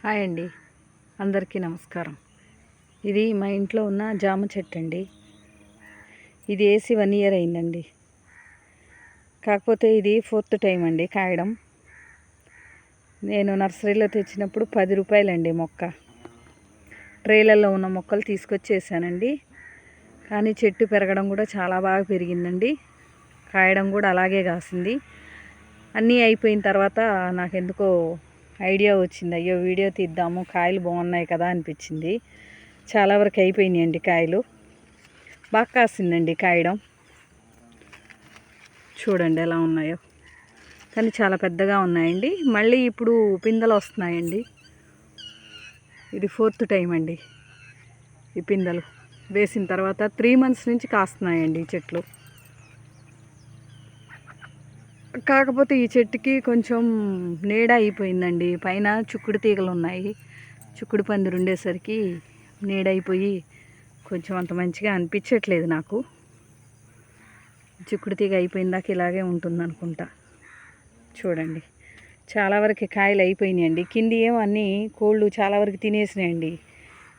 Hi అండి, అందరికీ నమస్కారం. ఇది మా ఇంట్లో ఉన్న జామ చెట్టు అండి. ఇది వేసి 1 ఇయర్ అయిందండి. కాకపోతే ఇది 4th టైం అండి కాయడం. నేను నర్సరీలో తెచ్చినప్పుడు 10 రూపాయలండి మొక్క. ట్రేలలో ఉన్న మొక్కలు తీసుకొచ్చేసానండి. కానీ చెట్టు పెరగడం కూడా చాలా బాగా పెరిగిందండి. కాయడం కూడా అలాగే కాసింది. అన్నీ అయిపోయిన తర్వాత నాకెందుకో ఐడియా వచ్చింది, అయ్యో వీడియో తీద్దాము, కాయలు బాగున్నాయి కదా అనిపించింది. చాలా వరకు అయిపోయినాయండి కాయలు. బాగా కాసిందండి కాయడం. చూడండి ఎలా ఉన్నాయో, కానీ చాలా పెద్దగా ఉన్నాయండి. మళ్ళీ ఇప్పుడు పిందెలు వస్తున్నాయండి. ఇది 4th టైం అండి. ఈ పిందెలు వేసిన తర్వాత 3 months నుంచి కాస్తున్నాయండి ఈ చెట్లు. కాకపోతే ఈ చెట్టుకి కొంచెం నీడ అయిపోయిందండి. పైన చుక్కుడు తీగలు ఉన్నాయి. చుక్కుడు పందిరు ఉండేసరికి నీడ అయిపోయి కొంచెం అంత మంచిగా అనిపించట్లేదు నాకు. చుక్కుడు తీగ అయిపోయిందాక ఇలాగే ఉంటుంది అనుకుంటా. చూడండి, చాలా వరకు కాయలు అయిపోయినాయండి. కింది ఏమో అన్నీ కోళ్ళు చాలా వరకు తినేసినాయండి.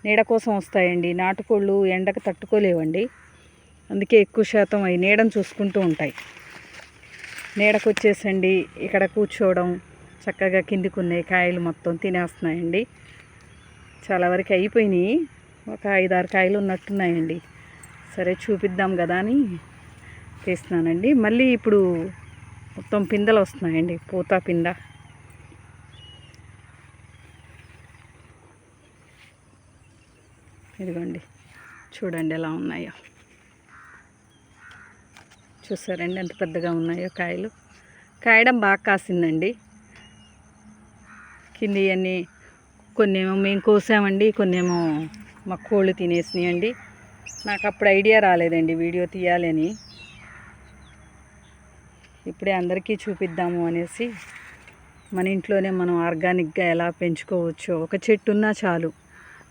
నీడ కోసం వస్తాయండి. నాటుకోళ్ళు ఎండకు తట్టుకోలేవండి. అందుకే ఎక్కువ శాతం అవి నీడను చూసుకుంటూ ఉంటాయి. నీడకు వచ్చేసండి ఇక్కడ కూర్చోవడం, చక్కగా కిందికి ఉన్నాయి కాయలు మొత్తం తినేస్తున్నాయండి. చాలా వరకు అయిపోయినాయి. ఒక 5-6 కాయలు ఉన్నట్టున్నాయండి. సరే చూపిద్దాం కదా అని తీస్తున్నానండి. మళ్ళీ ఇప్పుడు మొత్తం పిందెలు వస్తున్నాయండి, పూత పింద. ఇదిగోండి, చూడండి ఎలా ఉన్నాయో. చూసారండి ఎంత పెద్దగా ఉన్నాయో కాయలు. కాయడం బాగా కాసిందండి. కింది అన్నీ కొన్నేమో మేము కోసామండి, కొన్నేమో మా కోళ్ళు తినేసినాయండి. నాకు అప్పుడు ఐడియా రాలేదండి వీడియో తీయాలి అని. ఇప్పుడే అందరికీ చూపిద్దాము అనేసి మన ఇంట్లోనే మనం ఆర్గానిక్గా ఎలా పెంచుకోవచ్చో. ఒక చెట్టు ఉన్నా చాలు.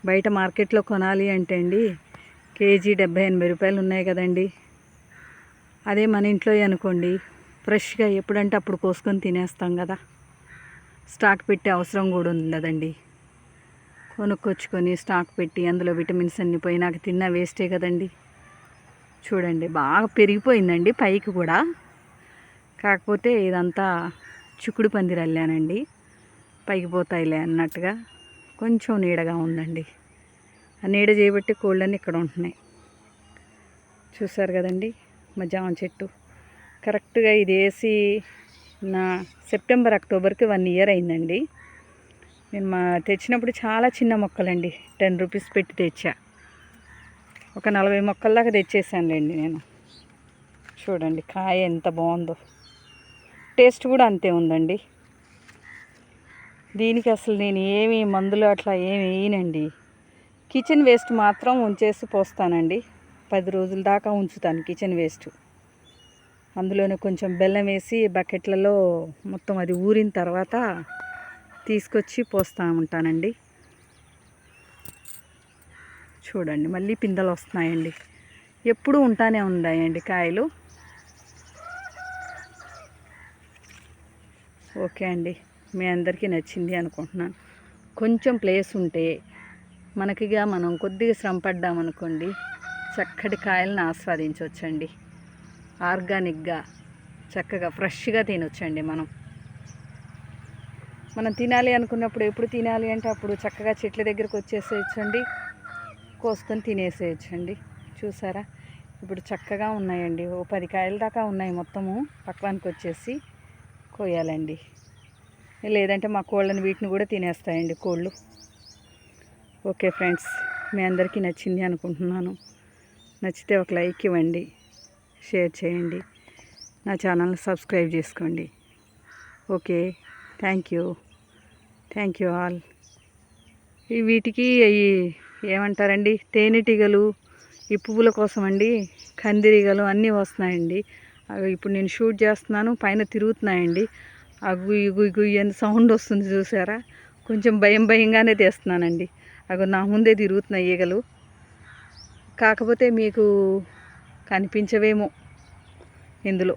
బయట మార్కెట్లో కొనాలి అంటే అండి కేజీ 70-80 రూపాయలు ఉన్నాయి కదండి. అదే మన ఇంట్లో అనుకోండి, ఫ్రెష్గా ఎప్పుడంటే అప్పుడు కోసుకొని తినేస్తాం కదా. స్టాక్ పెట్టే అవసరం కూడా ఉండదండి. కొనుక్కొచ్చుకొని స్టాక్ పెట్టి అందులో విటమిన్స్ అన్నీ పోయినాక తిన్నా వేస్టే కదండి. చూడండి బాగా పెరిగిపోయిందండి పైకి కూడా. కాకపోతే ఇదంతా చుక్కుడు పందిరి అల్లానండి, పైకి పోతాయిలే అన్నట్టుగా. కొంచెం నీడగా ఉందండి. ఆ నీడ చేయబట్టి కోళ్ళన్నీ ఇక్కడ ఉంటున్నాయి. చూసారు కదండి మా జామ చెట్టు. కరెక్ట్గా ఇది వేసి నా సెప్టెంబర్ అక్టోబర్కి 1 ఇయర్ అయిందండి. నేను తెచ్చినప్పుడు చాలా చిన్న మొక్కలండి, 10 రూపీస్ పెట్టి తెచ్చా. ఒక 40 మొక్కల దాకా తెచ్చేసానులేండి నేను. చూడండి కాయ ఎంత బాగుందో. టేస్ట్ కూడా అంతే ఉందండి. దీనికి అసలు నేను ఏమి మందులు అట్లా ఏమి వేయనండి. కిచెన్ వేస్ట్ మాత్రం ఉంచేసి పోస్తానండి. 10 రోజుల దాకా ఉంచుతాను కిచెన్ వేస్ట్. అందులోనే కొంచెం బెల్లం వేసి బకెట్లలో మొత్తం అది ఊరిన తర్వాత తీసుకొచ్చి పోస్తూ ఉంటానండి. చూడండి మళ్ళీ పిందెలు వస్తున్నాయండి. ఎప్పుడూ ఉంటానే ఉన్నాయండి కాయలు. ఓకే అండి, మీ అందరికీ నచ్చింది అనుకుంటున్నాను. కొంచెం ప్లేస్ ఉంటే మనకిగా మనం కొద్దిగా శ్రమ పడ్డామనుకోండి, చక్కటి కాయలను ఆస్వాదించవచ్చండి. ఆర్గానిక్గా చక్కగా ఫ్రెష్గా తినొచ్చండి. మనం తినాలి అనుకున్నప్పుడు ఎప్పుడు తినాలి అంటే అప్పుడు చక్కగా చెట్ల దగ్గరకు వచ్చేసేయచ్చండి, కోసుకొని తినేసేయచ్చండి. చూసారా ఇప్పుడు చక్కగా ఉన్నాయండి. ఓ 10 కాయల దాకా ఉన్నాయి మొత్తము. పక్వానికి వచ్చేసి కోయాలండి, లేదంటే మా కోళ్ళని వీటిని కూడా తినేస్తాయండి కోళ్ళు. ఓకే ఫ్రెండ్స్, మీ అందరికీ నచ్చింది అనుకుంటున్నాను. నచ్చితే ఒక లైక్ ఇవ్వండి, షేర్ చేయండి, నా ఛానల్ని సబ్స్క్రైబ్ చేసుకోండి. Okay, thank you all. వీటికి అవి ఏమంటారండి, తేనెటీగలు, ఈ పువ్వుల కోసం అండి కందిరీగలు అన్నీ వస్తున్నాయండి. అవి ఇప్పుడు నేను షూట్ చేస్తున్నాను, పైన తిరుగుతున్నాయండి. ఆ గుయ్యి గుయ్యి గుయ్యి అని సౌండ్ వస్తుంది చూసారా. కొంచెం భయంగానే తీస్తున్నానండి. అవి నా ముందే తిరుగుతున్నాయి ఈగలు. కాకపోతే మీకు కనిపించవేమో ఇందులో.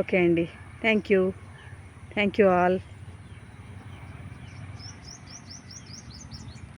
ఓకే అండి, థ్యాంక్ యూ ఆల్.